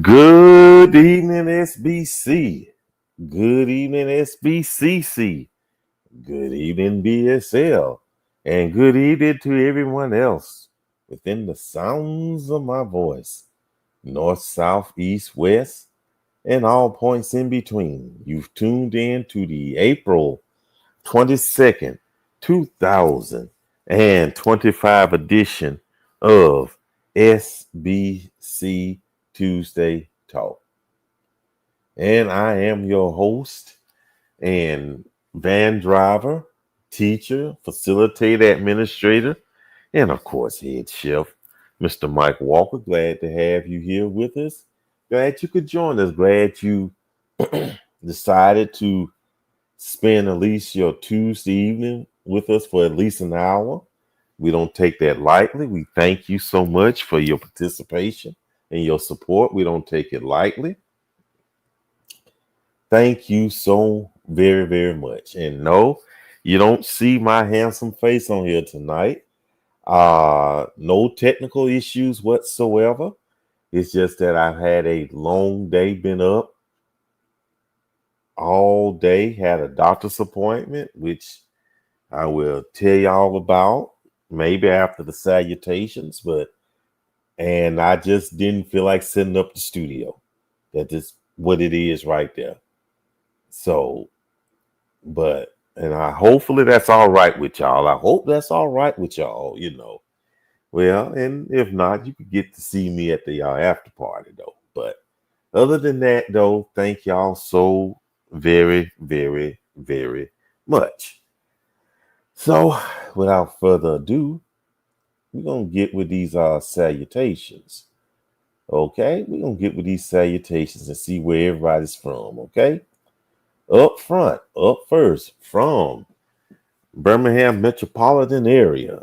Good evening, SBC. Good evening, SBCC. Good evening, BSL. And good evening to everyone else within the sounds of my voice. North, south, east, west, and all points in between. You've tuned in to the April 22nd, 2025 edition of SBC Tuesday Talk. And I am your host and van driver, teacher, facilitator, administrator, and of course, head chef, Mr. Mike Walker. Glad to have you here with us. Glad you could join us. Glad you decided to spend at least your Tuesday evening with us for at least an hour. We don't take that lightly. We thank you so much for your participation and your support. We don't take it lightly. Thank you so very, very much. And no, you don't see my handsome face on here tonight. No technical issues whatsoever. It's just that I've had a long day, been up all day, had a doctor's appointment, which I will tell y'all about maybe after the salutations, and I just didn't feel like setting up the studio. That is what it is right there. So, and hopefully that's all right with y'all. I hope that's all right with y'all, Well, and if not, you could get to see me at the after party though. But other than that though, thank y'all so very, very, very much. So, without further ado, we're going to get with these salutations. Okay? We're going to get with these salutations and see where everybody's from. Okay? Up front, up first, from Birmingham metropolitan area,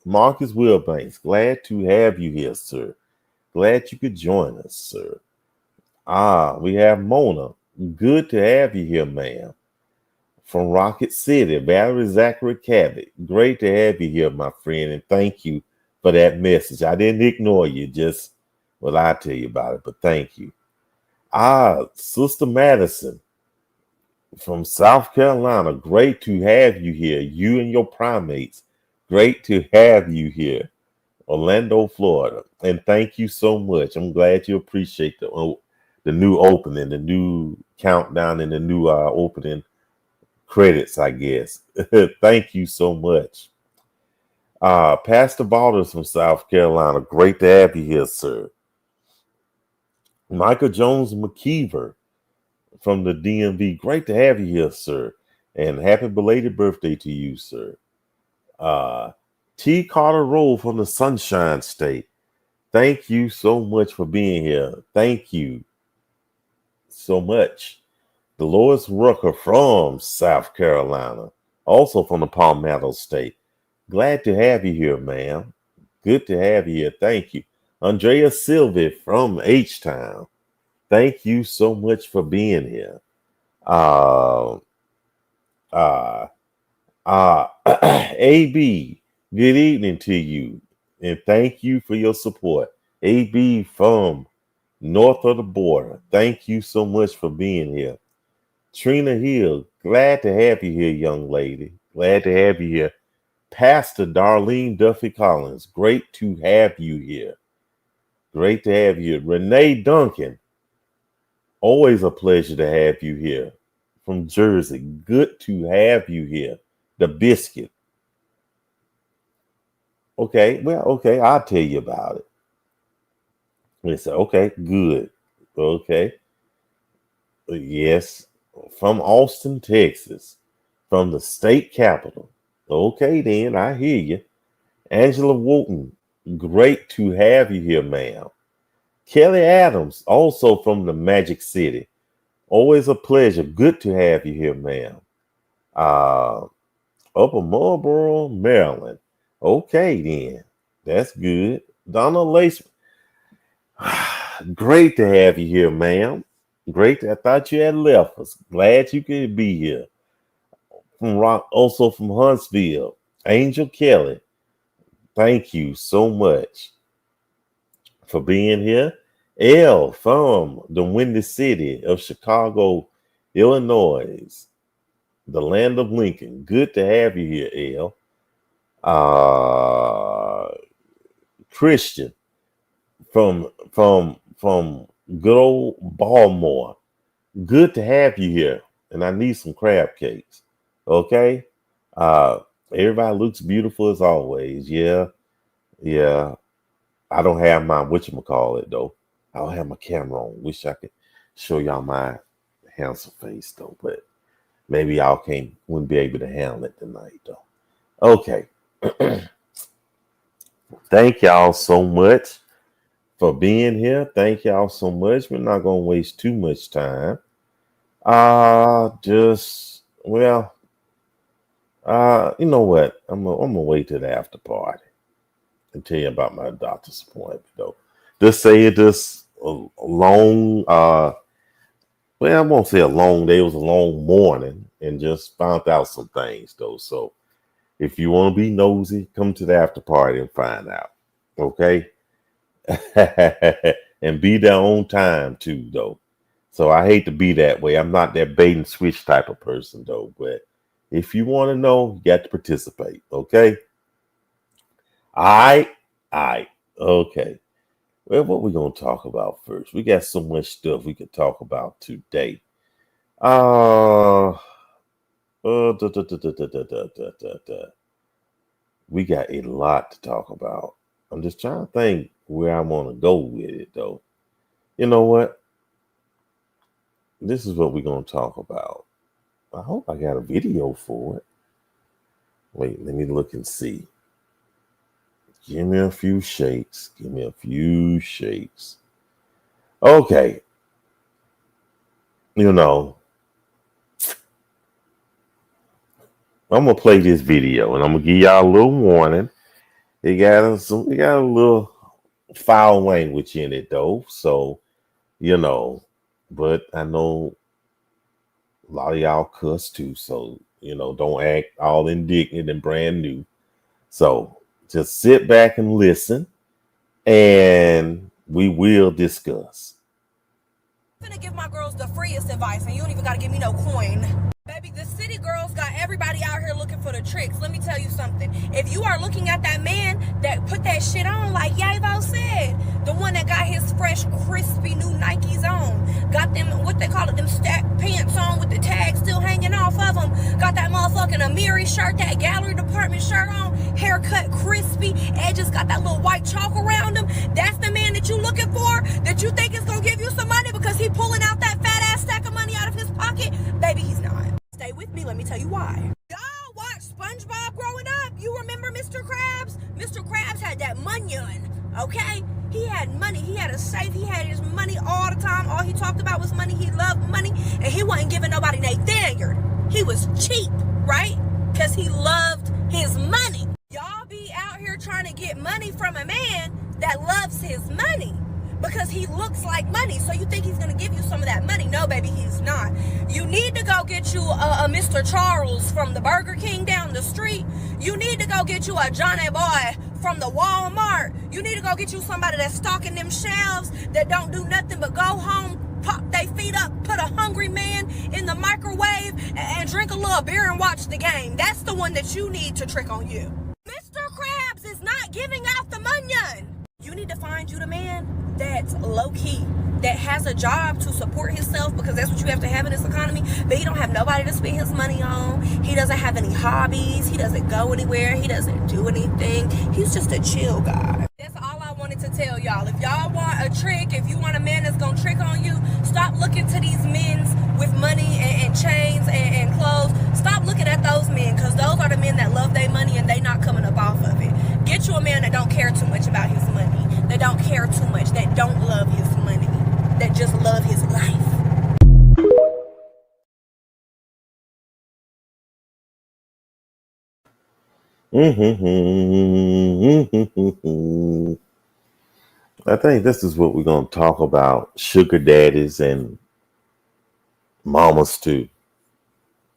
Marcus Wilbanks. Glad to have you here, sir. Glad you could join us, sir. We have Mona. Good to have you here, ma'am. From Rocket City, Valerie Zachary Cabot. Great to have you here, my friend, and thank you for that message. I didn't ignore you, just, well, I'll tell you about it, but thank you. Sister Madison from South Carolina. Great to have you here, you and your primates. Great to have you here, Orlando, Florida, and thank you so much. I'm glad you appreciate the new opening, the new countdown, and the new opening credits, I guess. Thank you so much. Pastor Balders from South Carolina. Great to have you here, sir. Michael Jones McKeever from the DMV. Great to have you here, sir. And happy belated birthday to you, sir. T. Carter Rowe from the Sunshine State. Thank you so much for being here. Thank you so much. Dolores Rucker from South Carolina, also from the Palmetto State. Glad to have you here, ma'am. Good to have you here. Thank you. Andrea Silvey from H-Town. Thank you so much for being here. AB, good evening to you. And thank you for your support. AB from north of the border. Thank you so much for being here. Trina Hill, glad to have you here, young lady. Glad to have you here. Pastor Darlene Duffy Collins, great to have you here. Great to have you here. Renee Duncan, always a pleasure to have you here. From Jersey, good to have you here. The Biscuit. Okay, I'll tell you about it. We say, okay, good. Okay. Yes. From Austin, Texas, from the state capital. Okay, then, I hear you. Angela Wooten, great to have you here, ma'am. Kelly Adams, also from the Magic City. Always a pleasure. Good to have you here, ma'am. Upper Marlboro, Maryland. Okay, then. That's good. Donna Lace, great to have you here, ma'am. Great. I thought you had left us. Glad you could be here. Also from Huntsville, Angel Kelly. Thank you so much for being here. L from the Windy City of Chicago, Illinois, the land of Lincoln. Good to have you here, L. Christian from good old Baltimore. Good to have you here, and I need some crab cakes. Okay, everybody looks beautiful as always. Yeah. I don't have my whatchamacallit though. I don't have my camera on. Wish I could show y'all my handsome face though, but maybe y'all wouldn't be able to handle it tonight though. Okay. Thank y'all so much for being here. Thank y'all so much. We're not gonna waste too much time. You know what? I'm gonna wait till the after party and tell you about my doctor's appointment though. Just say it just a long I won't say a long day, it was a long morning, and just found out some things though. So if you want to be nosy, come to the after party and find out. Okay. And be there on time too though. So I hate to be that way. I'm not that bait and switch type of person though, but if you want to know, you got to participate. Okay. All right. Okay. Well, what we gonna talk about first? We got so much stuff we could talk about today. We got a lot to talk about. I'm just trying to think where I want to go with it though. You know what? This is what we're gonna talk about. I hope I got a video for it. Wait, let me look and see. Give me a few shakes. Okay. You know, I'm gonna play this video and I'm gonna give y'all a little warning. It got a little foul language in it though. So, but I know a lot of y'all cuss too. So, don't act all indignant and brand new. So just sit back and listen, and we will discuss. I'm gonna give my girls the freest advice, and you don't even gotta give me no coin. Baby, the city girls got everybody out here looking for the tricks. Let me tell you something. If you are looking at that man that put that shit on, like Yavo said, the one that got his fresh, crispy new Nikes on, got them, what they call it, them stacked pants on with the tag still hanging off of them, got that motherfucking Amiri shirt, that gallery department shirt on, haircut crispy, edges got that little white chalk around him. That's the man that you looking for, that you think is gonna give you some money because he pulling out that fat ass stack of money out of his pocket? Baby, he's not. Stay with me, let me tell you why. Y'all watch SpongeBob growing up. You remember Mr. Krabs? Mr. Krabs had that munyon, okay? He had money, he had a safe, he had his money all the time. All he talked about was money, he loved money, and he wasn't giving nobody Nathaniel. He was cheap, right? Because he loved his money. Y'all be out here trying to get money from a man that loves his money, because he looks like money. So you think he's gonna give you some of that money? No, baby, he's not. You need to go get you a Mr. Charles from the Burger King down the street. You need to go get you a Johnny Boy from the Walmart. You need to go get you somebody that's stocking them shelves, that don't do nothing but go home, pop their feet up, put a hungry man in the microwave, and drink a little beer and watch the game. That's the one that you need to trick on you. Mr. Krabs is not giving out the munyon. You need to find you the man that's low-key, that has a job to support himself, because that's what you have to have in this economy, but he don't have nobody to spend his money on. He doesn't have any hobbies. He doesn't go anywhere. He doesn't do anything. He's just a chill guy. That's all I wanted to tell y'all. If y'all want a trick, if you want a man that's gonna trick on you, stop looking to these men with money and chains and clothes. Stop looking at those men, because those are the men that love their money and they not coming up off of it. Get you a man that don't care too much about his money, that don't care too much, that don't love his money, that just love his life. I think this is what we're going to talk about. Sugar daddies and mamas too.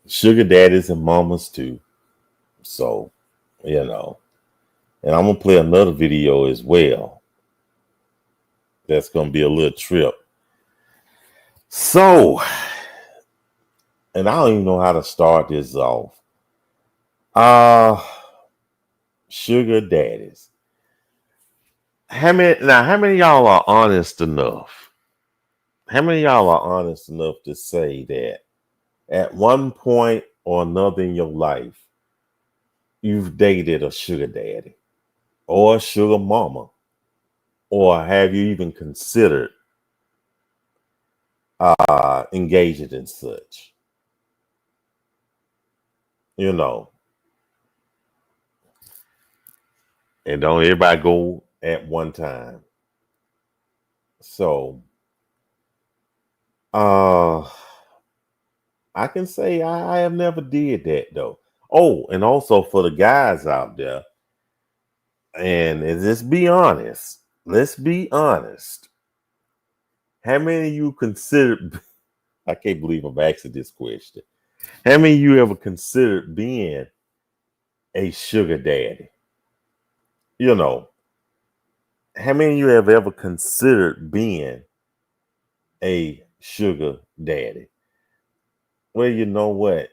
Sugar daddies and mamas too. So, and I'm going to play another video as well. That's gonna be a little trip. So, and I don't even know how to start this off. Uh Sugar daddies. How many of y'all are honest enough? How many of y'all are honest enough to say that at one point or another in your life, you've dated a sugar daddy or a sugar mama? Or have you even considered engaging in such? You know, and don't everybody go at one time. So uh I can say I have never did that though. Oh, and also for the guys out there, and let's be honest. Let's be honest. How many of you considered I can't believe I'm asking this question. How many of you ever considered being a sugar daddy? You know, how many of you have ever considered being a sugar daddy? Well, you know what?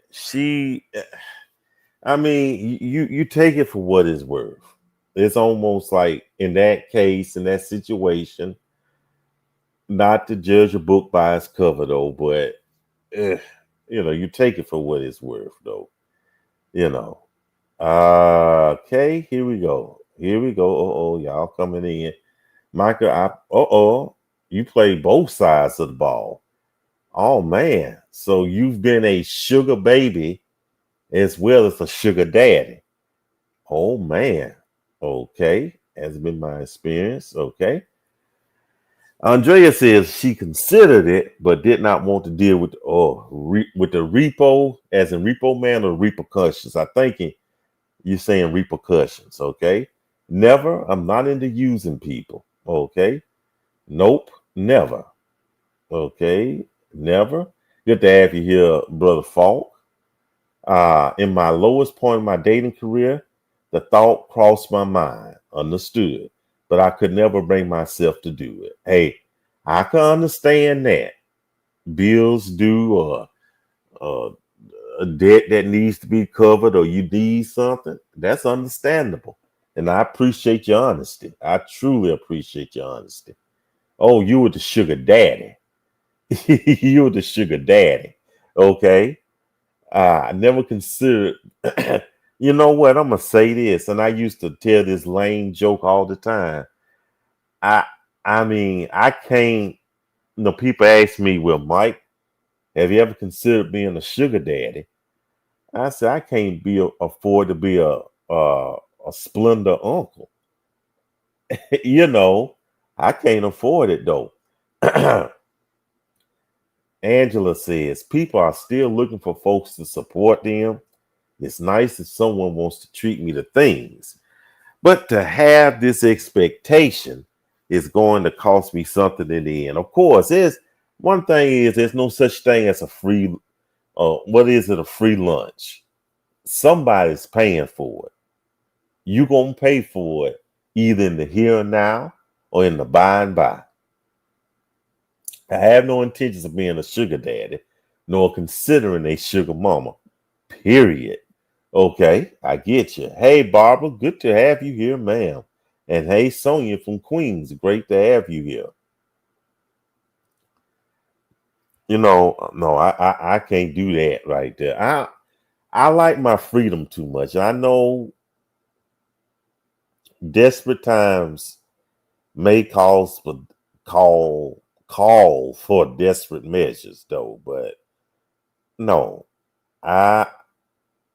I mean, you take it for what it's worth. It's almost like in that case, in that situation, not to judge a book by its cover though, but eh, you take it for what it's worth though. You know. Okay, here we go. Here we go. Y'all coming in. Michael, you play both sides of the ball. Oh man. So you've been a sugar baby as well as a sugar daddy. Oh man. Okay. Has been my experience. Okay. Andrea says she considered it, but did not want to deal with with the repo, as in repo man, or repercussions. I think you're saying repercussions. Okay. Never. I'm not into using people. Okay. Nope. Never. Okay. Never. Good to have you here, Brother Falk. In my lowest point of my dating career, the thought crossed my mind, understood, but I could never bring myself to do it. Hey, I can understand that. Bills due, or a debt that needs to be covered, or you need something. That's understandable. And I appreciate your honesty. I truly appreciate your honesty. Oh, you were the sugar daddy. You were the sugar daddy. Okay. I never considered, you know what? I'm going to say this. And I used to tell this lame joke all the time. I, I mean, I can't, people ask me, well, Mike, have you ever considered being a sugar daddy? I said, I can't afford to be a splendor uncle. I can't afford it though. Angela says people are still looking for folks to support them. It's nice if someone wants to treat me to things, but to have this expectation is going to cost me something in the end. Of course, there's no such thing as a free, what is it, a free lunch? Somebody's paying for it. You gonna pay for it either in the here and now or in the by and by. I have no intentions of being a sugar daddy, nor considering a sugar mama. Period. Okay, I get you. Hey, Barbara, good to have you here, ma'am. And hey, Sonia from Queens, great to have you here. No, I can't do that right there. I like my freedom too much. I know desperate times may call for desperate measures though, but no, I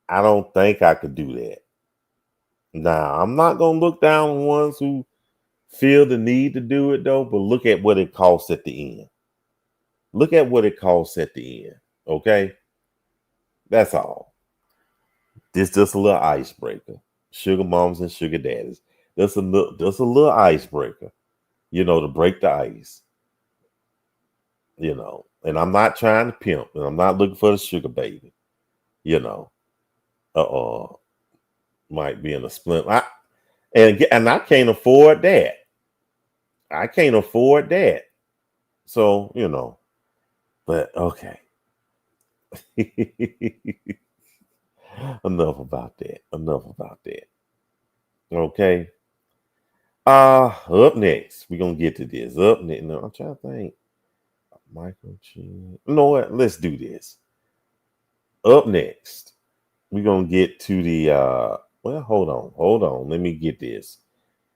I don't think I could do that. Now, I'm not gonna look down on ones who feel the need to do it though, but look at what it costs at the end. Look at what it costs at the end. Okay? That's all. This just a little icebreaker. Sugar moms and sugar daddies. Just a little icebreaker, to break the ice. And I'm not trying to pimp, and I'm not looking for the sugar baby. You know. Might be in a split. And I can't afford that. I can't afford that. So, but okay. Enough about that. Okay. Up next, we're gonna get to this. Up next. No, I'm trying to think. Microchip. You know what? Let's do this. Up next, we're gonna get to the well, hold on. Let me get this.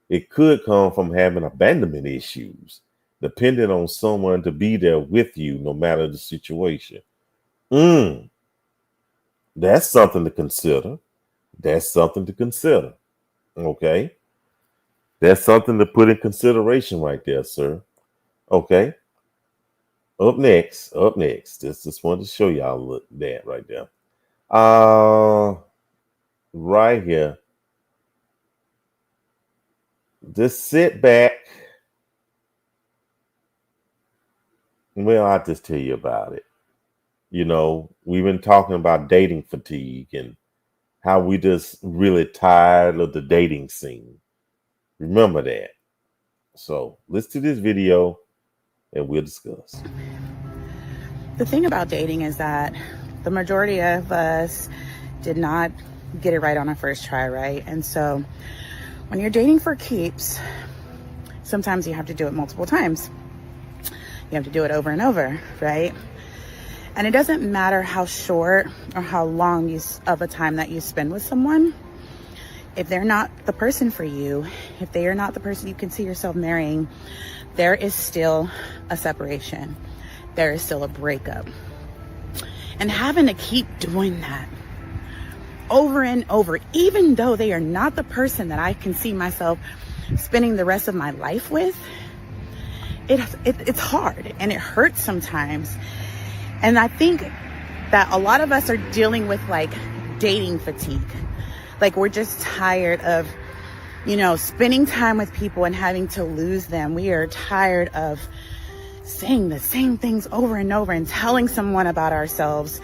It could come from having abandonment issues, depending on someone to be there with you no matter the situation. That's something to consider. Okay. That's something to put in consideration right there, sir. Okay. Up next. Just wanted to show y'all that right there. Right here. Just sit back. Well, I'll just tell you about it. We've been talking about dating fatigue and how we just really tired of the dating scene. Remember that. So listen to this video and we'll discuss. The thing about dating is that the majority of us did not get it right on our first try, right? And so when you're dating for keeps, sometimes you have to do it multiple times. You have to do it over and over, right? And it doesn't matter how short or how long of a time that you spend with someone. If they're not the person for you, if they are not the person you can see yourself marrying, there is still a separation. There is still a breakup. And having to keep doing that over and over, even though they are not the person that I can see myself spending the rest of my life with, it's hard and it hurts sometimes. And I think that a lot of us are dealing with like dating fatigue. Like we're just tired of, spending time with people and having to lose them. We are tired of saying the same things over and over and telling someone about ourselves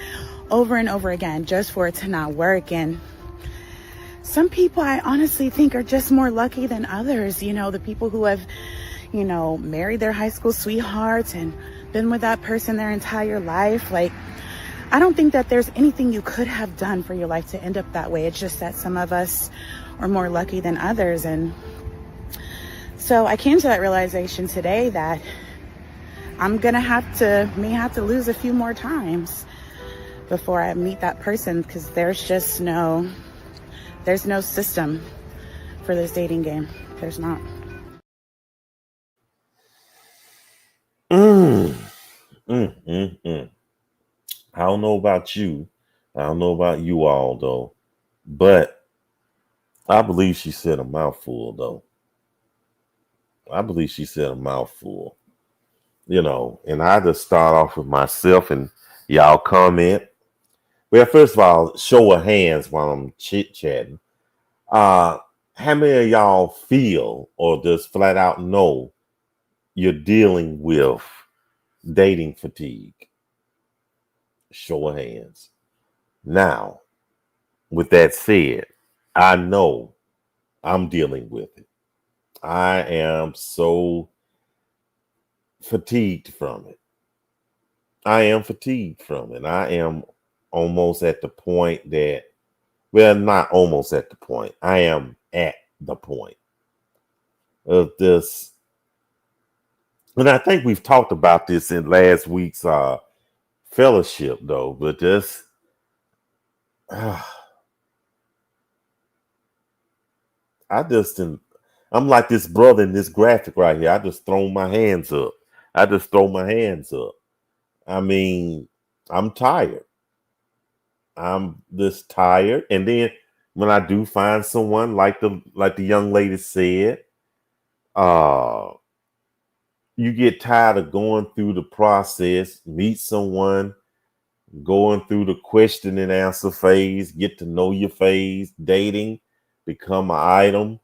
over and over again just for it to not work. And some people I honestly think are just more lucky than others. The people who have, married their high school sweethearts and been with that person their entire life. Like, I don't think that there's anything you could have done for your life to end up that way. It's just that some of us are more lucky than others. And so I came to that realization today that I'm gonna have to lose a few more times before I meet that person, because there's no system for this dating game. There's not. I don't know about you. I don't know about you all though, but I believe she said a mouthful though. And I just start off with myself and y'all comment. Well, first of all, show of hands while I'm chit-chatting. How many of y'all feel or just flat out know you're dealing with dating fatigue? Show of hands. Now, with that said, I know I'm dealing with it. I am so fatigued from it. I am almost at the point that, well, not almost at the point. I am at the point of this. And I think we've talked about this in last week's fellowship, though, but just I'm like this brother in this graphic right here. I just throw my hands up. I mean, I'm tired. I'm just tired. And then when I do find someone like the young lady said, you get tired of going through the process, meet someone, going through the question and answer phase, get to know your phase, dating, become an item,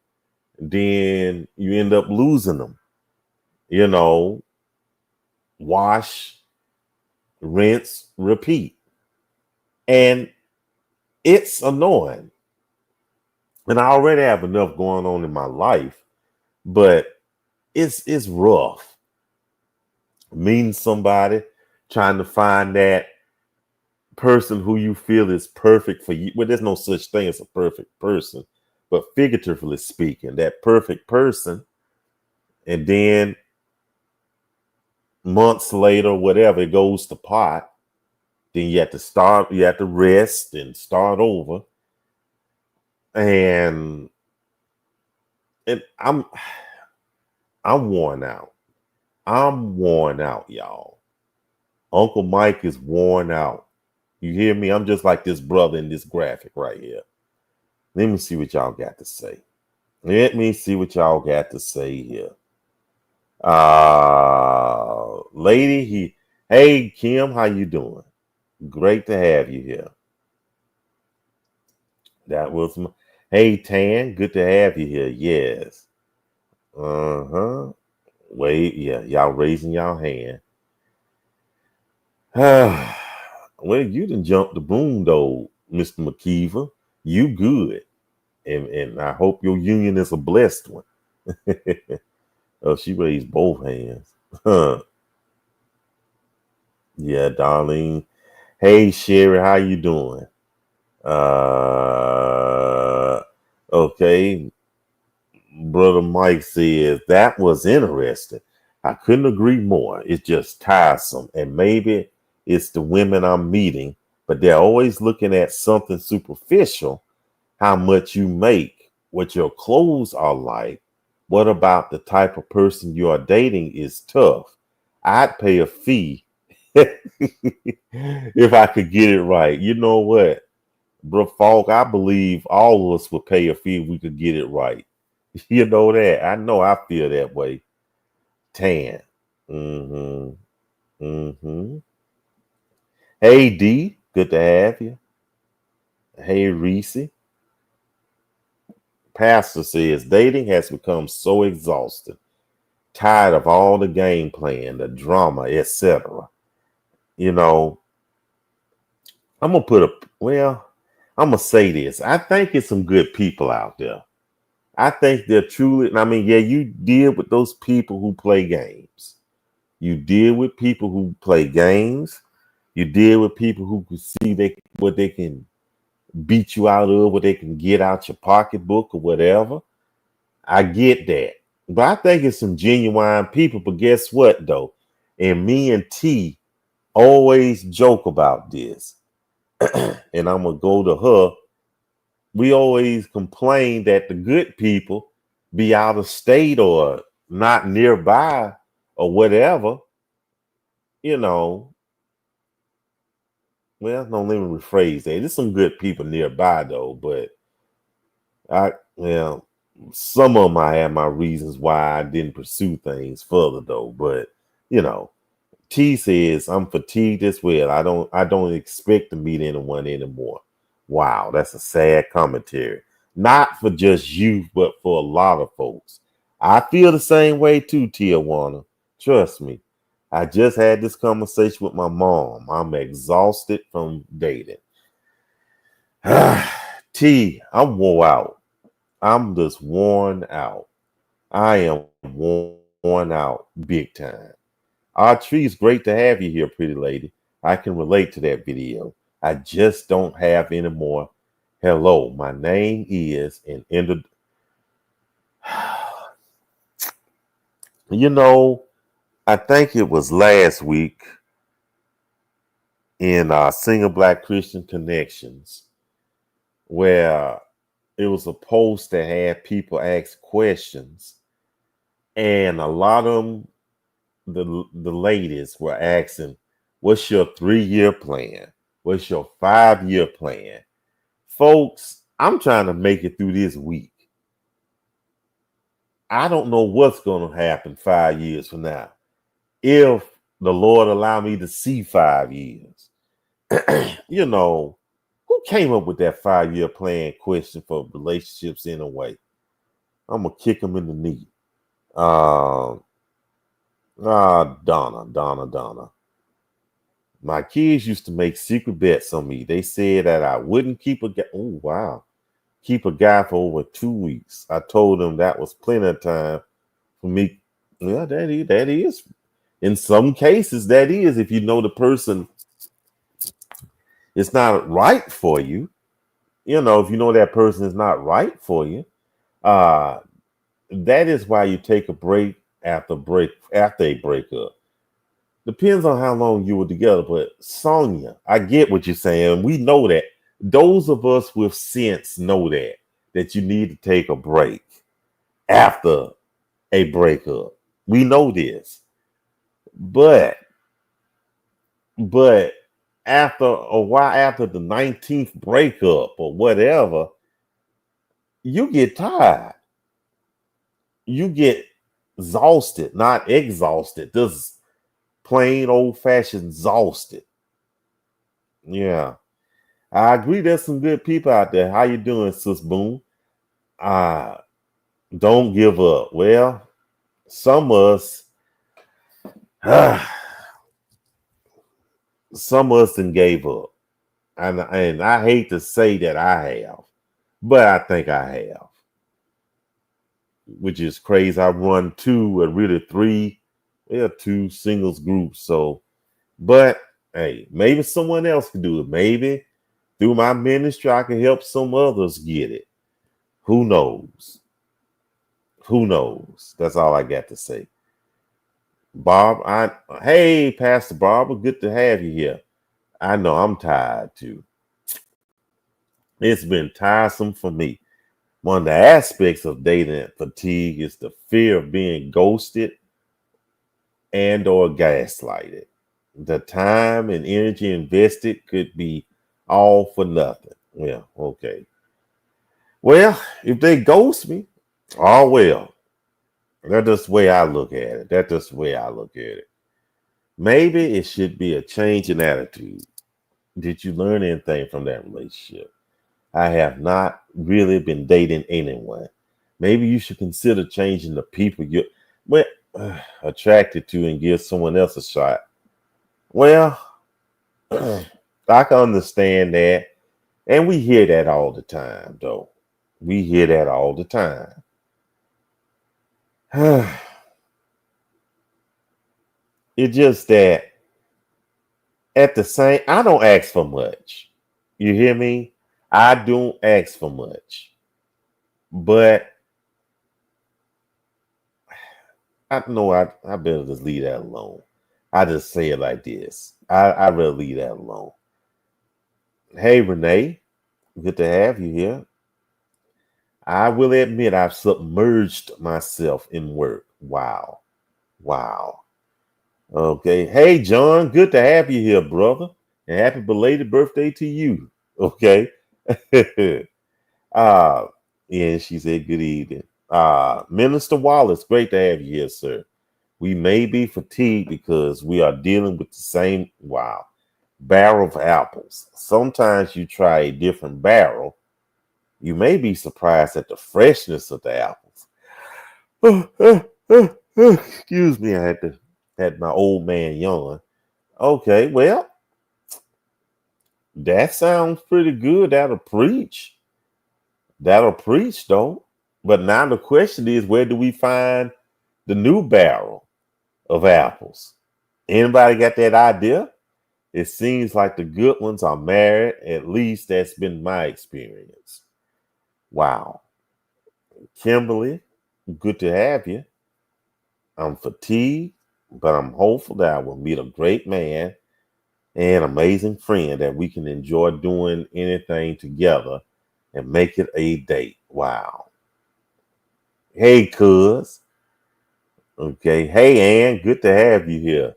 then you end up losing them. Wash, rinse, repeat. And it's annoying. And I already have enough going on in my life, but it's rough. Meeting somebody, trying to find that person who you feel is perfect for you. Well, there's no such thing as a perfect person, but figuratively speaking, that perfect person, and then months later, whatever, it goes to pot. Then you have to rest and start over. And I'm worn out. I'm worn out, y'all. Uncle Mike is worn out. You hear me? I'm just like this brother in this graphic right here. Let me see what y'all got to say. Let me see what y'all got to say here. Lady, hey Kim, how you doing? Great to have you here. That was hey Tan, good to have you here. Yes. Uh-huh. Wait, yeah, y'all raising y'all hand. Well, you done jumped the boom though, Mr. McKeever. You good. And I hope your union is a blessed one. Oh, she raised both hands. Yeah, Darlene. Hey Sherry, how you doing? Okay. Brother Mike says that was interesting. I couldn't agree more. It's just tiresome. And maybe it's the women I'm meeting, but they're always looking at something superficial, how much you make, what your clothes are like. What about the type of person you are dating is tough. I'd pay a fee if I could get it right. You know what, bro, Falk, I believe all of us would pay a fee if we could get it right. You know that. I know I feel that way. Tan. Mm-hmm. Mm-hmm. Hey D, good to have you. Hey Reese. Pastor says dating has become so exhausting. Tired of all the game plan, the drama, etc. You know, I'm gonna say this. I think it's some good people out there. I think they're truly, I mean, yeah, you deal with those people who play games. You deal with people who play games. You deal with people who can see what they can beat you out of, what they can get out your pocketbook or whatever. I get that. But I think it's some genuine people. But guess what, though? And me and T always joke about this. And I'm going to go to her. We always complain that the good people be out of state or not nearby or whatever. You know, well, no, let me rephrase that. There's some good people nearby though, but some of them I have my reasons why I didn't pursue things further though. But you know, T says I'm fatigued as well. I don't expect to meet anyone anymore. Wow, that's a sad commentary. Not for just you, but for a lot of folks. I feel the same way too, Tijuana. Trust me. I just had this conversation with my mom. I'm exhausted from dating. T, I'm wore out. I'm just worn out. I am worn out big time. Our tree's great to have you here, pretty lady. I can relate to that video. I just don't have any more. Hello, my name is you know, I think it was last week in Single Black Christian Connections where it was a post that had people ask questions, and a lot of them, the ladies were asking, "What's your 3-year plan? What's your 5-year plan?" Folks, I'm trying to make it through this week. I don't know what's going to happen 5 years from now. If the Lord allow me to see 5 years, you know, who came up with that 5-year plan question for relationships in a way? I'm going to kick them in the knee. Donna. My kids used to make secret bets on me. They said that I wouldn't keep a guy. Oh, wow. Keep a guy for over 2 weeks. I told them that was plenty of time for me Yeah, that is. In some cases, that is. If you know the person is not right for you, if you know that person is not right for you, uh, that is why you take a break after a breakup. Depends on how long you were together, but Sonia, I get what you're saying. We know that. Those of us with sense know that you need to take a break after a breakup. We know this. But after a while, after the 19th breakup or whatever, you get tired. You get exhausted, not exhausted, just plain old fashioned exhausted. Yeah. I agree there's some good people out there. How you doing, Sis Boom? Uh, don't give up. Well, some of us, some of us done gave up. And I hate to say that I have, but I think I have. Which is crazy. I run two and really three, two singles groups. So, but hey, maybe someone else can do it. Maybe through my ministry, I can help some others get it. Who knows? Who knows? That's all I got to say. Bob, hey, Pastor Barbara, good to have you here. I know I'm tired too. It's been tiresome for me. One of the aspects of dating fatigue is the fear of being ghosted and or gaslighted. The time and energy invested could be all for nothing. Yeah, okay. Well, if they ghost me, oh well. That's just the way I look at it. That's just the way I look at it. Maybe it should be a change in attitude. Did you learn anything from that relationship? I have not really been dating anyone. Maybe you should consider changing the people you're well, attracted to and give someone else a shot. Well, I can understand that. And we hear that all the time, though. We hear that all the time. It's just that at the same, I don't ask for much. You hear me? I don't ask for much. But I know I better just leave that alone. I just say it like this. I rather leave that alone. Hey, Renee, good to have you here. I will admit I've submerged myself in work. Wow. Wow. Okay. Hey, John, good to have you here, brother. And happy belated birthday to you. Okay. uh, yeah, she said good evening. Minister Wallace, great to have you here, sir. We may be fatigued because we are dealing with the same barrel of apples. Sometimes you try a different barrel. You may be surprised at the freshness of the apples. Excuse me, I had my old man yawn. Okay, well, that sounds pretty good. That'll preach. That'll preach, though. But now the question is, where do we find the new barrel of apples? Anybody got that idea? It seems like the good ones are married. At least that's been my experience. Wow. Kimberly, good to have you. I'm fatigued, but I'm hopeful that I will meet a great man and amazing friend that we can enjoy doing anything together and make it a date. Wow. Hey, cuz. Okay. Hey, Ann, good to have you here.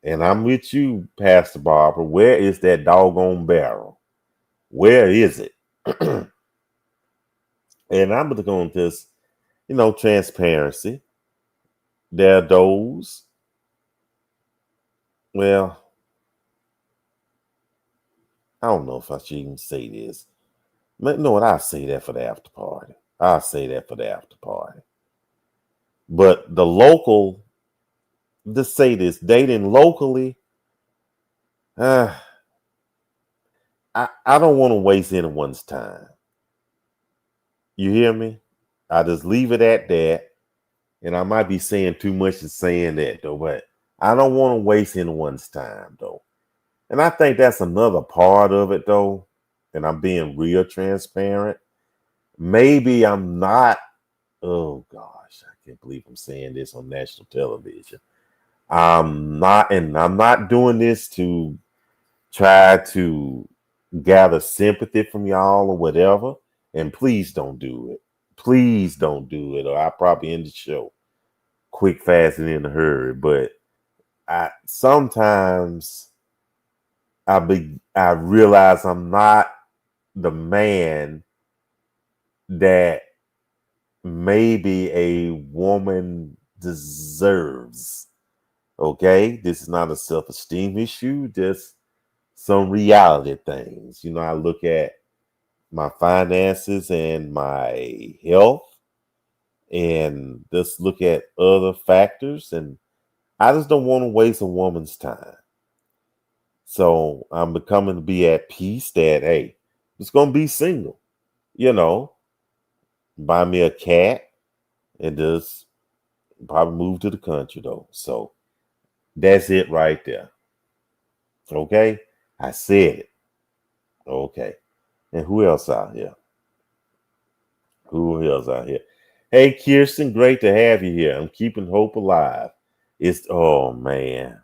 And I'm with you, Pastor Barbara. Where is that doggone barrel? Where is it? And I'm going to just, transparency. There are those. Well, I don't know if I should even say this. But no, I'll say that for the after party. I'll say that for the after party. But just say this, dating locally, I don't want to waste anyone's time. You hear me? I just leave it at that. And I might be saying too much in saying that though, but I don't want to waste anyone's time though. And I think that's another part of it though. And I'm being real transparent. Maybe I'm not, oh gosh, I can't believe I'm saying this on national television. I'm not doing this to try to gather sympathy from y'all or whatever. And please don't do it. Please don't do it, or I'll probably end the show quick, fast, and in a hurry. But I sometimes I realize I'm not the man that maybe a woman deserves. Okay, this is not a self-esteem issue, just some reality things. You know, I look at my finances and my health and just look at other factors, and I just don't want to waste a woman's time. So I'm becoming to be at peace that, hey, it's going to be single, you know, buy me a cat and just probably move to the country though. So that's it right there. Okay. I said it. Okay. And who else out here? Who else out here? Hey, Kirsten, great to have you here. I'm keeping hope alive. Oh man.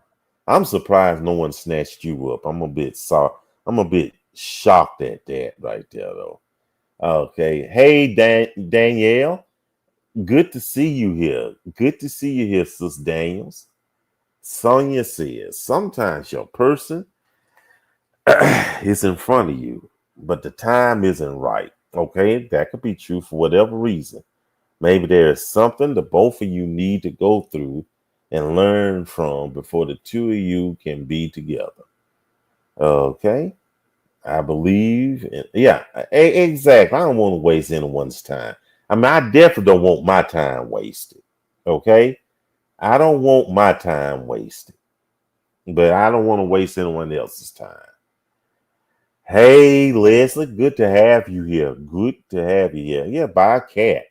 I'm surprised no one snatched you up. I'm a bit sorry. I'm a bit shocked at that right there though. Okay. Hey, Danielle. Good to see you here. Good to see you here, Sis Daniels. Sonia says, sometimes your person is in front of you, but the time isn't right. Okay, that could be true for whatever reason. Maybe there is something the both of you need to go through and learn from before the two of you can be together. Okay, I believe, exactly. I don't want to waste anyone's time. I mean, I definitely don't want my time wasted. Okay, I don't want my time wasted, but I don't want to waste anyone else's time. Hey, Leslie, good to have you here. Good to have you here. Yeah, buy a cat.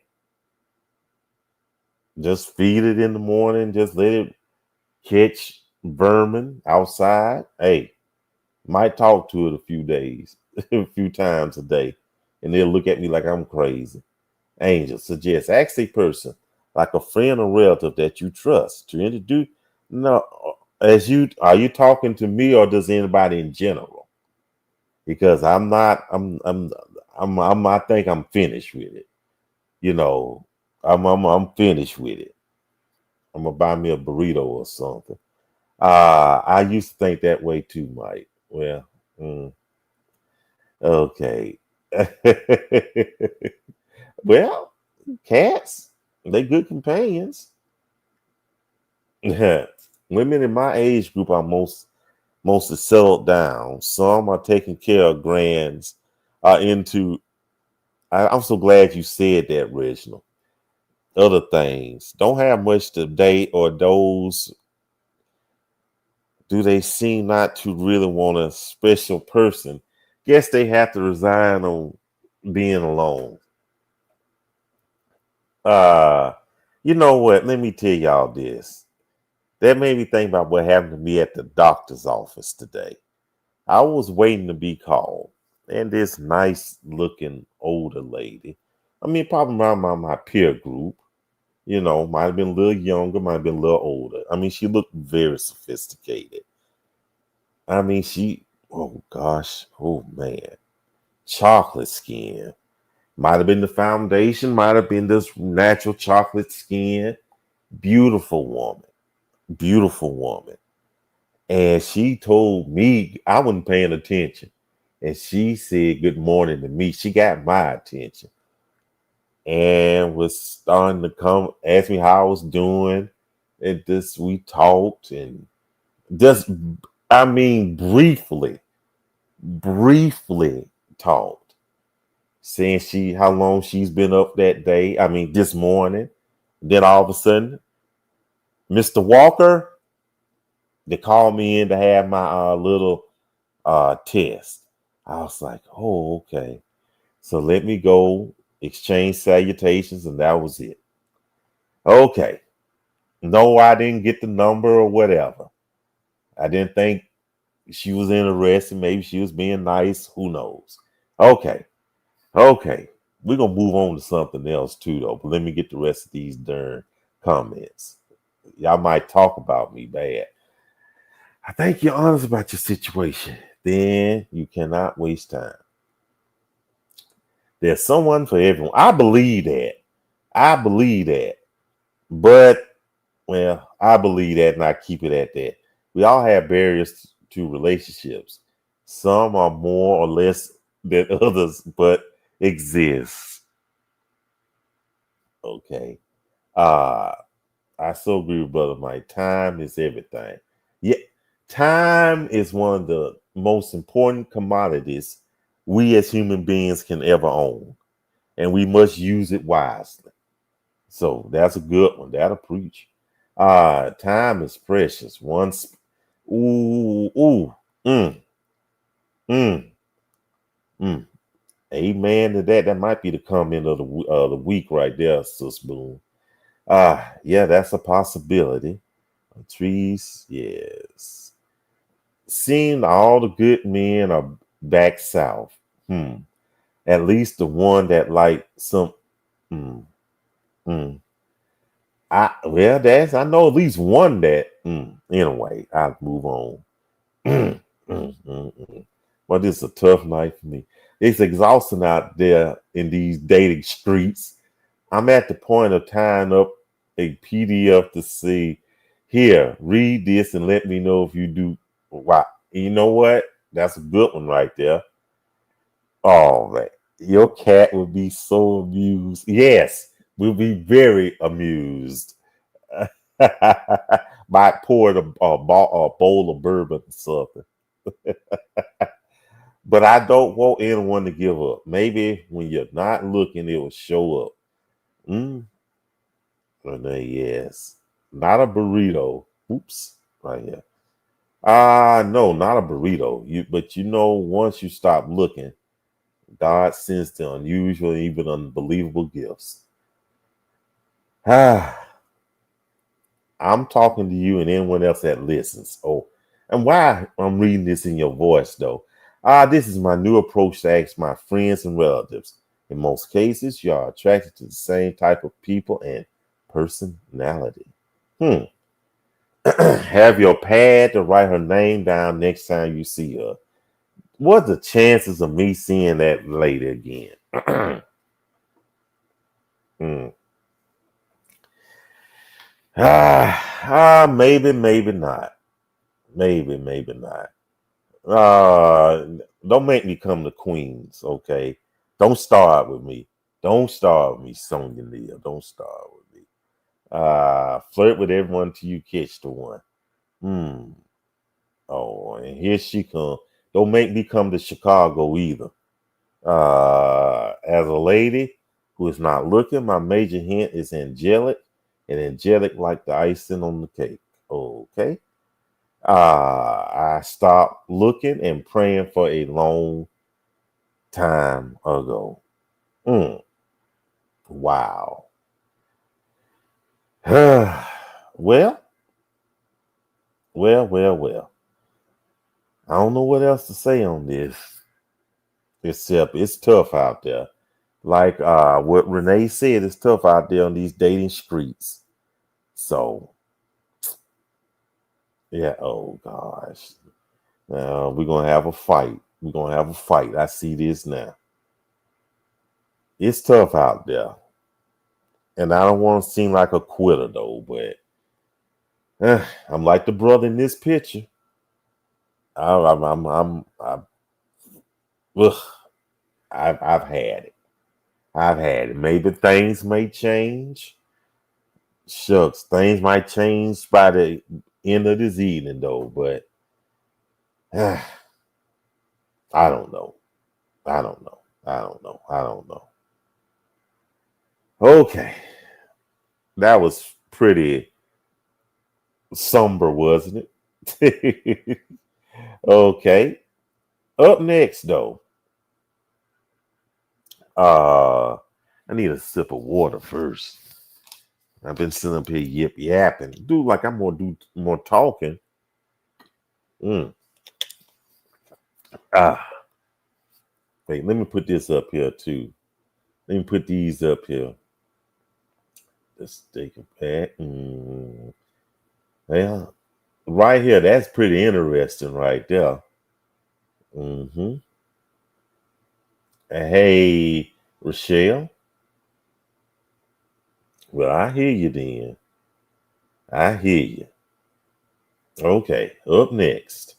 Just feed it in the morning. Just let it catch vermin outside. Hey, might talk to it a few days, a few times a day, and they'll look at me like I'm crazy. Angel suggests ask a person like a friend or relative that you trust to introduce. No, are you talking to me or does anybody in general? Because I'm not. I think I'm finished with it. You know, I'm finished with it. I'm gonna buy me a burrito or something. I used to think that way too, Mike. Well, okay. Well, cats, they good companions. Women in my age group are mostly settled down. Some are taking care of grands. I'm so glad you said that, Reginald. Other things don't have much to date, or those do they seem not to really want a special person? Guess they have to resign on being alone. Uh, you know what? Let me tell y'all this. That made me think about what happened to me at the doctor's office today. I was waiting to be called, and this nice looking older lady, I mean, probably around my peer group, you know, might have been a little younger, might have been a little older. I mean, she looked very sophisticated. I mean, oh gosh, oh man, chocolate skin. Might have been the foundation, might have been this natural chocolate skin. Beautiful woman, beautiful woman. And she told me I wasn't paying attention. And she said good morning to me. She got my attention and was starting to come ask me how I was doing. And this we talked and just I mean briefly talked. Saying how long she's been up that day. I mean this morning. Then all of a sudden, Mr. Walker, they called me in to have my little test. I was like, oh, okay. So let me go exchange salutations, and that was it. Okay. No, I didn't get the number or whatever. I didn't think she was interested. Maybe she was being nice. Who knows? Okay. Okay. We're going to move on to something else too, though. But let me get the rest of these darn comments. Y'all might talk about me bad. I think you're honest about your situation. Then you cannot waste time. There's someone for everyone. I believe that. I believe that. But, well, I believe that and I keep it at that. We all have barriers to relationships. Some are more or less than others, but exist. Okay. I so agree with Brother Mike. Time is everything. Yeah, time is one of the most important commodities we as human beings can ever own, and we must use it wisely. So that's a good one. That'll preach. Time is precious. Once, ooh, ooh, mm, mm, mm. Amen to that. That might be the comment of the week right there, Sis Boone. Yeah, that's a possibility. Trees, yes. Seeing all the good men are back south. At least the one that like some. Hmm. Hmm. I know at least one that. Anyway, I'll move on. Mm, But this is a tough night for me. It's exhausting out there in these dating streets. I'm at the point of tying up a PDF to see, here, read this and let me know if you do. Wow. You know what? That's a good one right there. Oh, man. Your cat would be so amused. Yes, we'll be very amused. Might pour a bowl of bourbon or something. But I don't want anyone to give up. Maybe when you're not looking, it will show up. Mm. Yes. Not a burrito. Oops. Right here. No, not a burrito. But once you stop looking, God sends the unusual, even unbelievable gifts. I'm talking to you and anyone else that listens. Oh, and why I'm reading this in your voice, though. This is my new approach to ask my friends and relatives. In most cases, you are attracted to the same type of people and personality. Have your pad to write her name down next time you see her. What's the chances of me seeing that lady again? Maybe not. Maybe not. Don't make me come to Queens, okay? Don't start with me. Don't start with me, Sonya Leah. Don't start with me. Flirt with everyone till you catch the one. Oh, and here she come. Don't make me come to Chicago either. As a lady who is not looking, my major hint is angelic, and angelic like the icing on the cake. Okay. I stopped looking and praying for a long time ago. Wow. Well. I don't know what else to say on this, except it's tough out there. Like what Renee said, it's tough out there on these dating streets. So, yeah, oh gosh. We're going to have a fight. We're going to have a fight. I see this now. It's tough out there. And I don't want to seem like a quitter, though, but I'm like the brother in this picture. I've had it. I've had it. Maybe things may change. Shucks, things might change by the end of this evening, though. But I don't know. I don't know. Okay, that was pretty somber, wasn't it? Okay. Up next, though. I need a sip of water first. I've been sitting up here yip yapping. Do like I'm gonna do more talking. Ah, wait, let me put this up here too. Let me put these up here. Let's take it back. Yeah, right here. That's pretty interesting, right there. Hey, Rochelle. Well, I hear you then. I hear you. Okay, up next.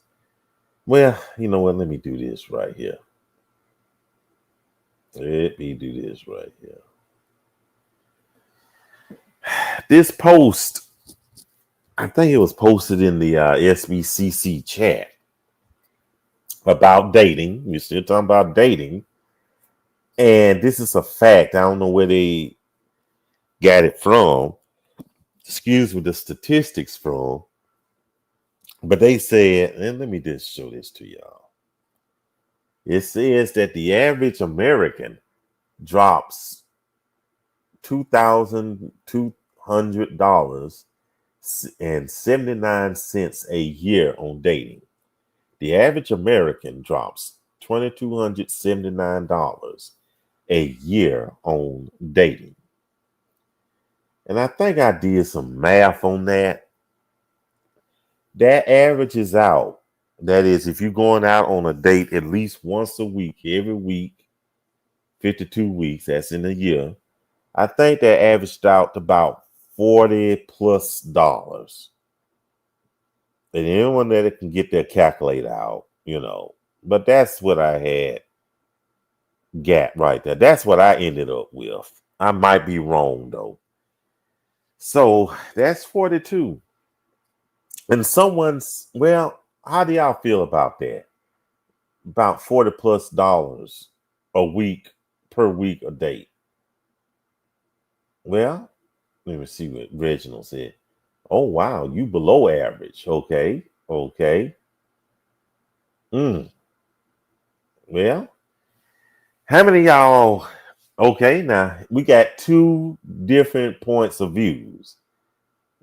Well, you know what? Let me do this right here. Let me do this right here. This post, I think it was posted in the SBCC chat about dating. We're still talking about dating. And this is a fact. I don't know where they got it from. Excuse me, the statistics from. But they said, and let me just show this to y'all. It says that the average American drops $2,200.79 a year on dating. The average American drops $2,279 a year on dating. And I think I did some math on that. That averages out. That is, if you're going out on a date at least once a week, every week, 52 weeks, that's in a year, I think that averaged out to about $40+. And anyone that can get their calculator out, but that's what I had got right there. That's what I ended up with. I might be wrong though. So that's 42. And how do y'all feel about that? About $40+ a week per week a date. Well, let me see what Reginald said. Oh wow, you below average. Okay. Well, how many of y'all? Okay, now we got two different points of views.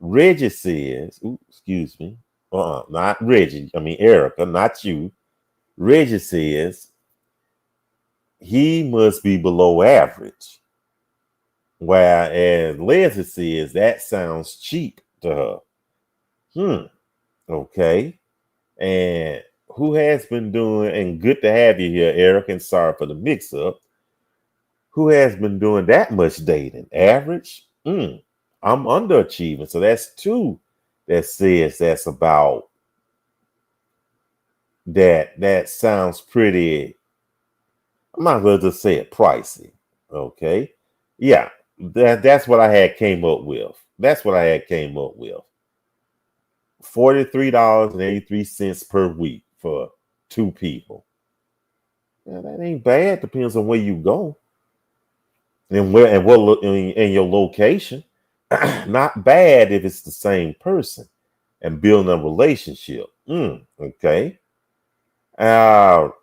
Reggie says, excuse me, not Reggie. I mean Erica, not you. Reggie says he must be below average. Whereas Leslie says that sounds cheap to her. Okay. And who has been doing, and good to have you here, Eric, and sorry for the mix-up. Who has been doing that much dating? Average? I'm underachieving. So that's two that says that's about that. That sounds pretty, I might as well just say it pricey. Okay. Yeah. That's what I had came up with. $43.83 per week for two people. Yeah, that ain't bad. Depends on where you go and your location. Not bad if it's the same person and building a relationship. Okay. Rochelle,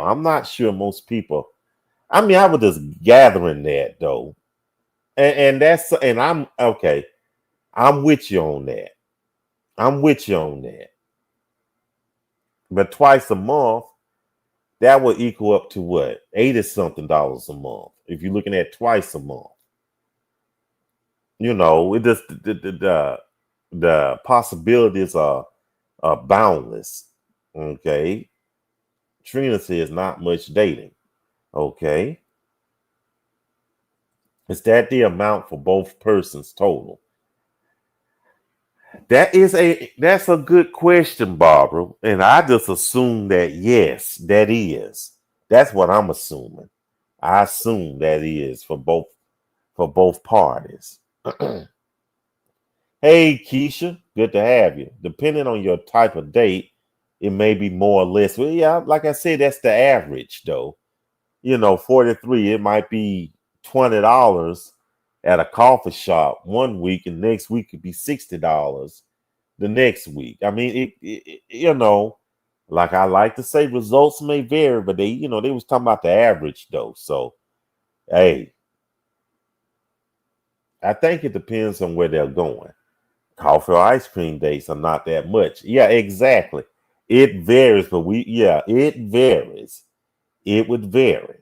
I'm not sure most people. I mean, I was just gathering that though, and I'm okay. I'm with you on that. But twice a month, that would equal up to what? $80-something a month. If you're looking at twice a month, it just the possibilities are boundless. Okay. Trina says not much dating. Okay. Is that the amount for both persons total? That's a good question, Barbara. And I just assume that yes, that is. That's what I'm assuming. I assume that is for both parties. Hey Keisha, good to have you. Depending on your type of date, it may be more or less. Well, yeah, like I said, that's the average though. 43, it might be $20 at a coffee shop one week, and next week could be $60 the next week. I mean, like I like to say, results may vary, but they was talking about the average though. So, hey, I think it depends on where they're going. Coffee or ice cream dates are not that much. Yeah, exactly. It varies, but it varies. It would vary.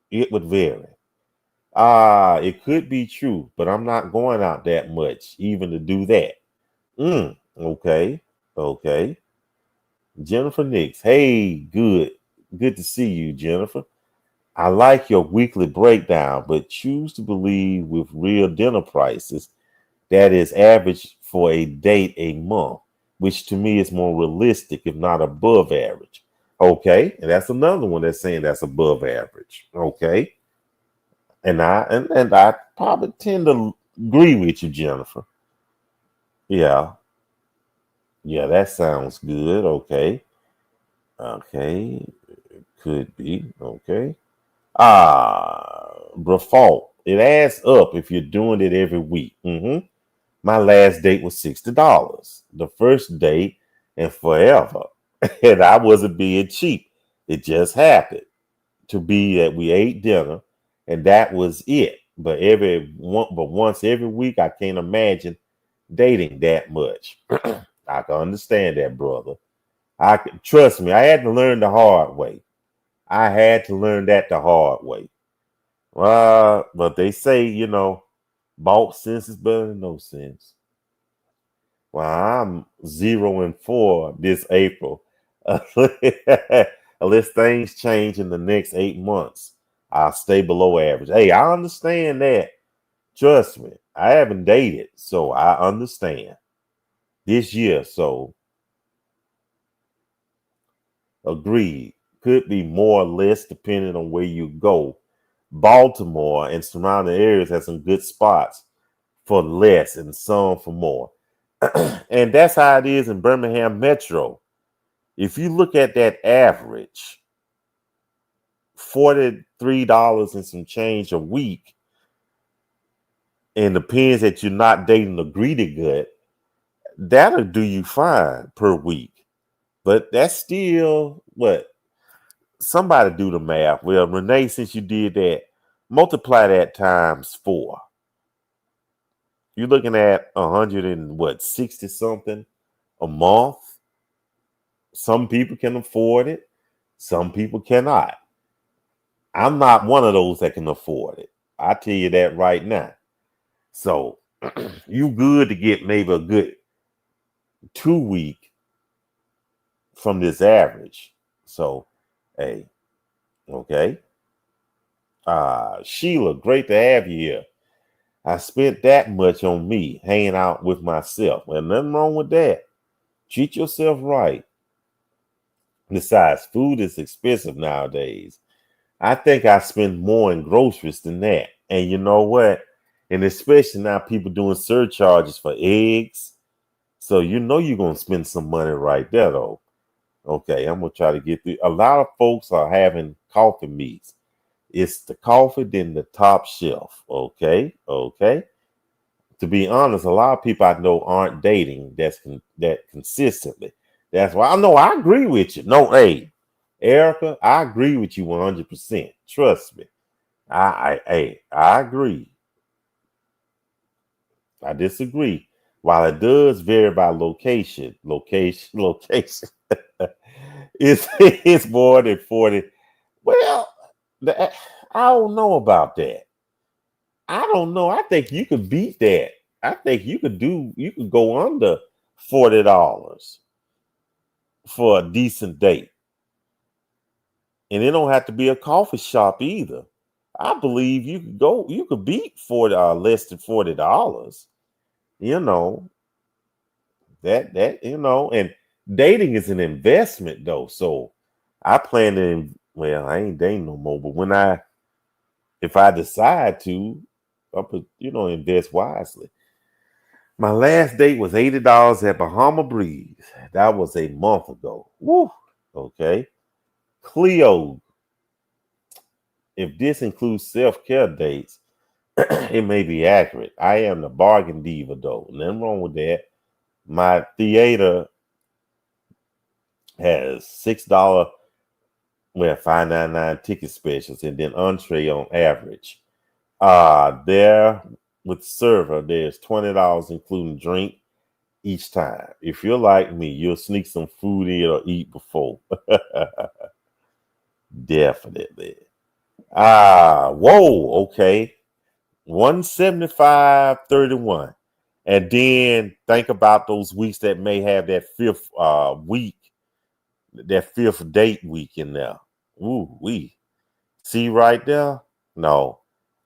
It would vary. It could be true, but I'm not going out that much even to do that. Okay. Okay. Jennifer Nix. Hey, good. Good to see you, Jennifer. I like your weekly breakdown, but choose to believe with real dinner prices that is average for a date a month, which to me is more realistic, if not above average. Okay. And that's another one that's saying that's above average. Okay. And I probably tend to agree with you, Jennifer. Yeah. Yeah, that sounds good. Okay. Okay. Could be. Okay. Default. It adds up if you're doing it every week. My last date was $60. The first date and forever. And I wasn't being cheap. It just happened to be that we ate dinner and that was it. But once every week, I can't imagine dating that much. I can understand that, brother. Trust me, I had to learn the hard way. I had to learn that the hard way. But they say, bought sense is better than no sense. Well, I'm 0 and 4 this April. Unless things change in the next 8 months, I'll stay below average. Hey, I understand that. Trust me, I haven't dated, so I understand this year. So, agreed. Could be more or less depending on where you go. Baltimore and surrounding areas have some good spots for less and some for more. And that's how it is in Birmingham Metro. If you look at that average, $43 and some change a week, and the pins that you're not dating a greedy gut, that'll do you fine per week. But that's still what? Somebody do the math. Well, Renee, since you did that, multiply that times 4. You're looking at 60 something a month. Some people can afford it. Some people cannot. I'm not one of those that can afford it. I tell you that right now. So you good to get maybe a good 2 week from this average. So, hey, okay. Sheila, great to have you here. I spent that much on me hanging out with myself. Well, nothing wrong with that. Treat yourself right. Besides, food is expensive nowadays. I think I spend more in groceries than that. And you know what? And especially now people doing surcharges for eggs. So you're going to spend some money right there though. Okay, I'm going to try to get through. A lot of folks are having coffee meets. It's the coffee, then the top shelf. Okay. To be honest, a lot of people I know aren't dating that consistently. That's why I know I agree with you. No, hey, Erica, I agree with you 100%. Trust me. I agree. I disagree. While it does vary by location, it's more than 40. Well, I don't know about that. I don't know. I think you could beat that. I think you could go under $40 for a decent date. And it don't have to be a coffee shop either. I believe you could beat 40 less than $40. You know, and dating is an investment though. So I plan to I ain't dating no more, but if I decide to, I'll invest wisely. My last date was $80 at Bahama Breeze. That was a month ago. Woo. Okay. Cleo, if this includes self-care dates, it may be accurate. I am the bargain diva though. Nothing wrong with that. My theater has $6, $5.99 ticket specials, and then entree on average. There with server, there's $20 including drink each time. If you're like me, you'll sneak some food in or eat before. Definitely. Whoa, okay. 175.31. And then think about those weeks that may have that fifth week, that fifth date week in there. Ooh, we see right there? No,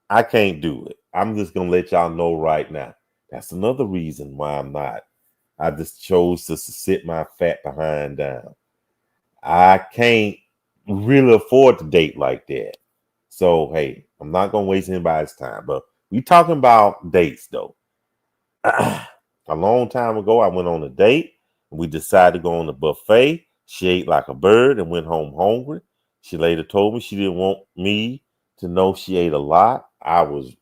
I can't do it. I'm just gonna let y'all know right now. That's another reason why I'm not. I just chose to sit my fat behind down. I can't really afford to date like that. So hey, I'm not gonna waste anybody's time. But we talking about dates though. A long time ago, I went on a date. And we decided to go on the buffet. She ate like a bird and went home hungry. She later told me she didn't want me to know she ate a lot. I was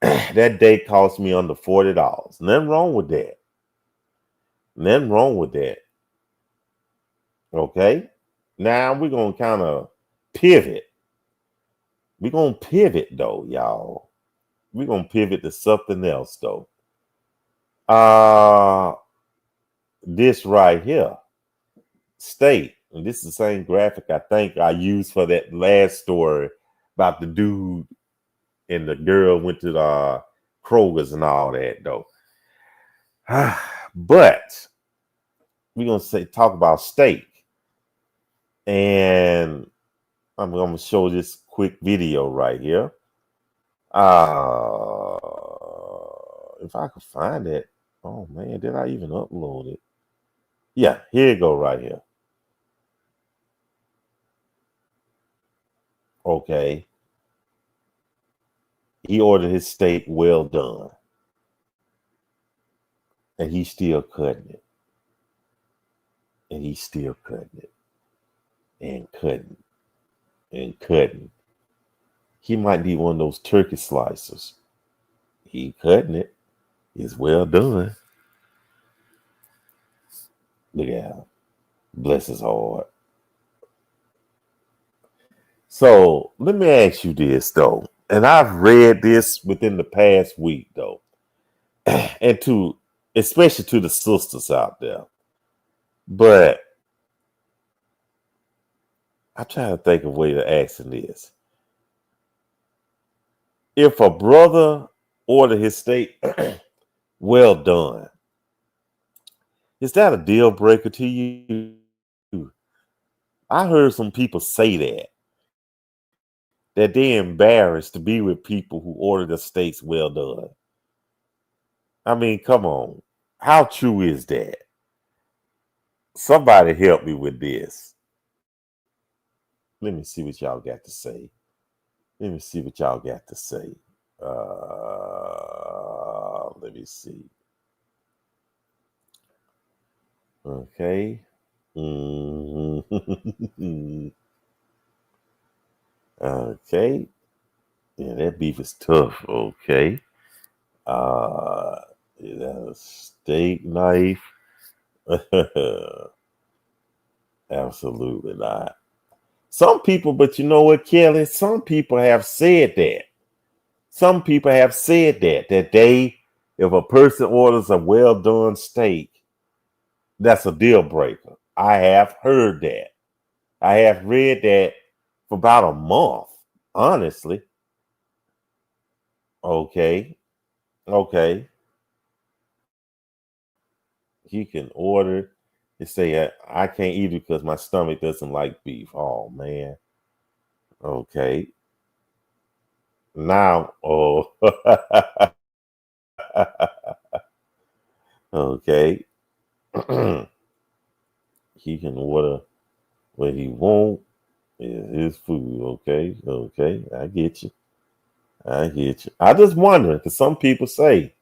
that date cost me under $40. Nothing wrong with that. Nothing wrong with that. Okay. Now we're gonna kind of pivot. We're gonna pivot though, y'all. We're gonna pivot to something else though. This right here, state, and this is the same graphic I think I used for that last story about the dude and the girl went to the Kroger's and all that though. But we're gonna talk about steak, and I'm gonna show this quick video right here. If I could find it. Oh man, did I even upload it? Yeah, here you go right here. Okay. He ordered his steak well done. And he's still cutting it. And he's still cutting it. And cutting. And cutting. He might need one of those turkey slicers. He cutting it. It's well done. Look at him. Bless his heart. So let me ask you this though. And I've read this within the past week though. And especially to the sisters out there. But I try to think of a way to ask this. If a brother ordered his steak well done, is that a deal breaker to you? I heard some people say that they're embarrassed to be with people who order the steaks well done. I mean, come on. How true is that? Somebody help me with this. Let me see what y'all got to say. Let me see. Let me see. Okay. Okay. Yeah, that beef is tough. Okay. A steak knife. Absolutely not. Some people, but you know what, Kelly? Some people have said that. That if a person orders a well done steak, that's a deal breaker. I have heard that. I have read that for about a month, honestly. Okay. He can order and say, I can't eat it because my stomach doesn't like beef. Oh, man. Okay. Now, okay. He can order what he want. His food. Okay. I get you. I just wondering, because some people say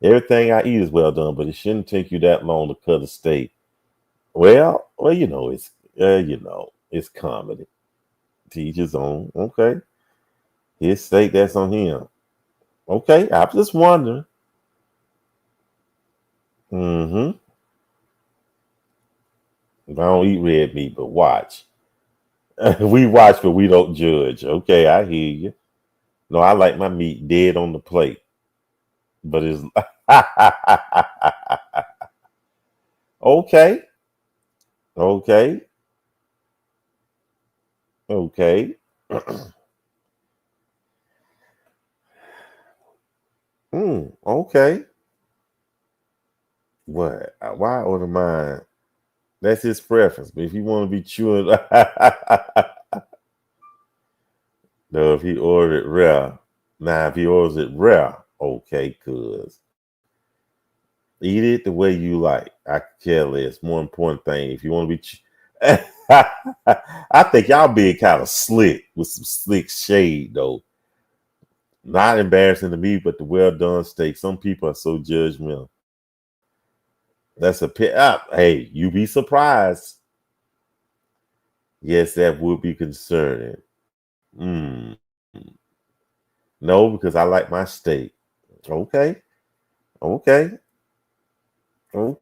everything I eat is well done, but it shouldn't take you that long to cut a steak. Well, it's comedy. To each his own. Okay. His steak, that's on him. Okay. I'm just wondering. I don't eat red meat, but watch. We watch, but we don't judge. Okay, I hear you. No, I like my meat dead on the plate, but it's okay, okay, okay. Okay. What? Why order mine? That's his preference. But if you want to be chewing, no, if he ordered rare. Now, if he orders it rare, okay, cuz eat it the way you like. I can care less. More important thing, if you want to be, I think y'all being kind of slick with some slick shade though. Not embarrassing to me, but the well done steak. Some people are so judgmental. That's a pit up. Hey, you be surprised. Yes, that would be concerning. Mm. No, because I like my steak. Okay. Okay. Okay.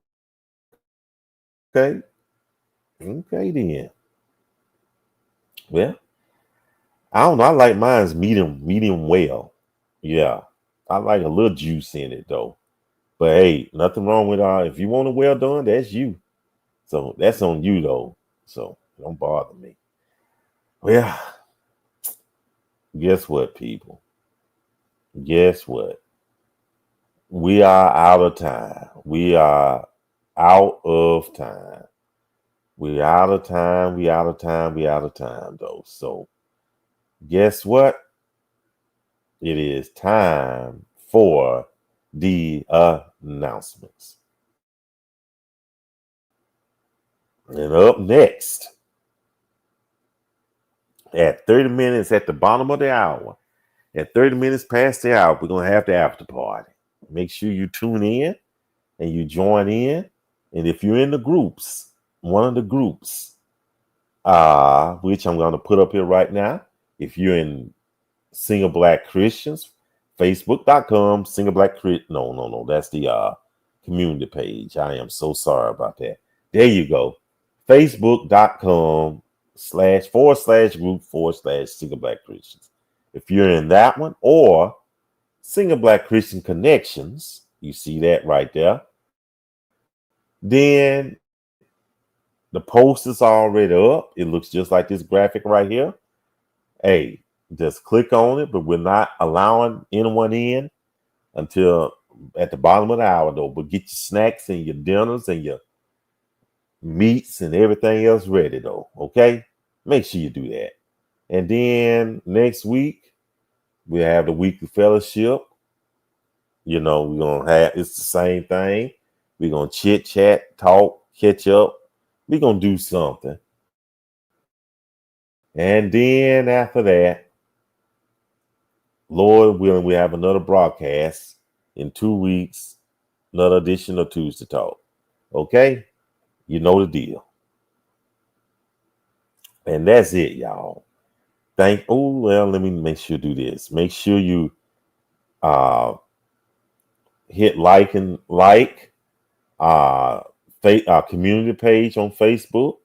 Okay then. Well, I don't know. I like mine's medium well. Yeah. I like a little juice in it though. But hey, nothing wrong with if you want it well done, that's you. So that's on you though. So don't bother me. Well, guess what, people? Guess what? We are out of time. We are out of time. We out of time. We out of time. We out of time, though. So, guess what? It is time for the announcements. And up next, at 30 minutes at the bottom of the hour, at 30 minutes past the hour, we're going to have the after party. Make sure you tune in and you join in. And if you're in the groups, one of the groups, which I'm going to put up here right now, if you're in Single Black Christians, Facebook.com, Single Black Christians. No, that's the community page. I am so sorry about that. There you go. Facebook.com//group/Single Black Christians. If you're in that one, or Single Black Christian Connections, you see that right there. Then the post is already up. It looks just like this graphic right here. Hey, just click on it, but we're not allowing anyone in until at the bottom of the hour, though. But get your snacks and your dinners and your meats and everything else ready, though. Okay? Make sure you do that. And then next week, we have the weekly fellowship. You know, we're going to have, it's the same thing. We're going to chit chat, talk, catch up. We're going to do something. And then after that, Lord willing, we have another broadcast in 2 weeks, another edition of Tuesday Talk. Okay? You know the deal. And that's it, y'all. Let me make sure to do this. Make sure you hit like community page on Facebook.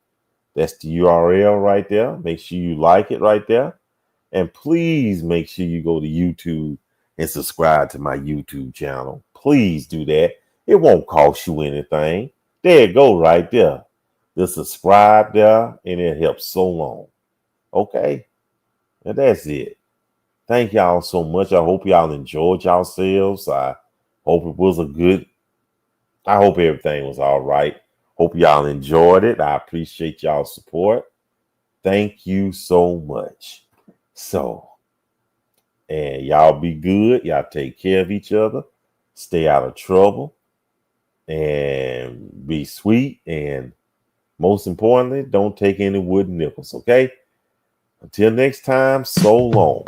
That's the URL right there. Make sure you like it right there. And please make sure you go to YouTube and subscribe to my YouTube channel. Please do that. It won't cost you anything. There you go right there. Just subscribe there and it helps so long. Okay? And that's it. Thank y'all so much. I hope y'all enjoyed yourselves. I hope everything was all right. Hope y'all enjoyed it. I appreciate y'all's support. Thank you so much. So, and y'all be good. Y'all take care of each other. Stay out of trouble. And be sweet. And most importantly, don't take any wooden nickels, okay? Until next time, so long.